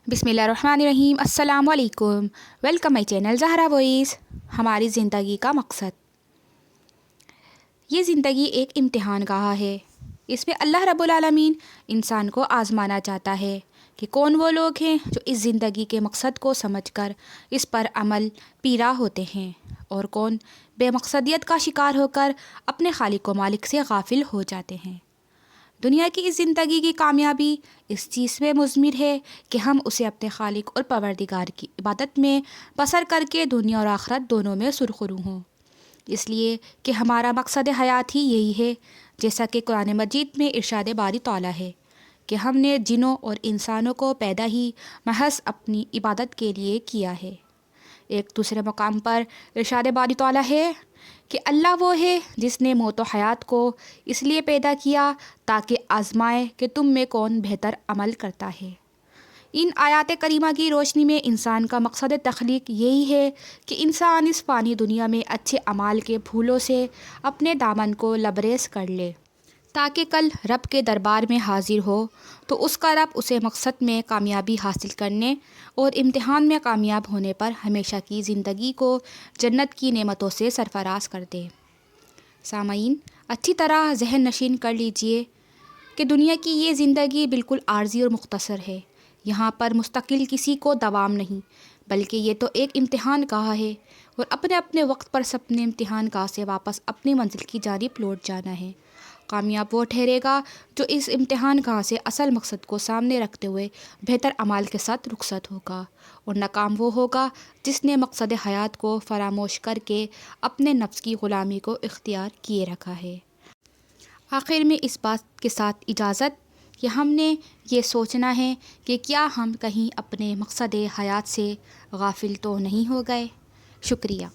بسم اللہ الرحمن الرحیم۔ السلام علیکم، welcome my channel Zahra voice. ہماری زندگی کا مقصد۔ یہ زندگی ایک امتحان گاہ ہے۔ اس میں اللہ رب العالمین انسان کو آزمانا چاہتا ہے کہ کون وہ لوگ ہیں جو اس زندگی کے مقصد کو سمجھ کر اس پر عمل پیرا ہوتے ہیں، اور کون بے مقصدیت کا شکار ہو کر اپنے خالق و مالک سے غافل ہو جاتے ہیں۔ دنیا کی اس زندگی کی کامیابی اس چیز میں مضمر ہے کہ ہم اسے اپنے خالق اور پروردگار کی عبادت میں بسر کر کے دنیا اور آخرت دونوں میں سرخرو ہوں، اس لیے کہ ہمارا مقصد حیات ہی یہی ہے، جیسا کہ قرآن مجید میں ارشاد باری تعالیٰ ہے کہ ہم نے جنوں اور انسانوں کو پیدا ہی محض اپنی عبادت کے لیے کیا ہے۔ ایک دوسرے مقام پر ارشاد باری تعالیٰ ہے کہ اللہ وہ ہے جس نے موت و حیات کو اس لیے پیدا کیا تاکہ آزمائے کہ تم میں کون بہتر عمل کرتا ہے۔ ان آیات کریمہ کی روشنی میں انسان کا مقصد تخلیق یہی ہے کہ انسان اس فانی دنیا میں اچھے اعمال کے پھولوں سے اپنے دامن کو لبریز کر لے، تاکہ کل رب کے دربار میں حاضر ہو تو اس کا رب اسے مقصد میں کامیابی حاصل کرنے اور امتحان میں کامیاب ہونے پر ہمیشہ کی زندگی کو جنت کی نعمتوں سے سرفراز کر دے۔ سامعین، اچھی طرح ذہن نشین کر لیجئے کہ دنیا کی یہ زندگی بالکل عارضی اور مختصر ہے۔ یہاں پر مستقل کسی کو دوام نہیں، بلکہ یہ تو ایک امتحان گاہ ہے، اور اپنے اپنے وقت پر اپنے امتحان گاہ سے واپس اپنی منزل کی جانب لوٹ جانا ہے۔ کامیاب وہ ٹھہرے گا جو اس امتحان گاہ سے اصل مقصد کو سامنے رکھتے ہوئے بہتر اعمال کے ساتھ رخصت ہوگا، اور ناکام وہ ہوگا جس نے مقصد حیات کو فراموش کر کے اپنے نفس کی غلامی کو اختیار کیے رکھا ہے۔ آخر میں اس بات کے ساتھ اجازت کہ ہم نے یہ سوچنا ہے کہ کیا ہم کہیں اپنے مقصد حیات سے غافل تو نہیں ہو گئے۔ شکریہ۔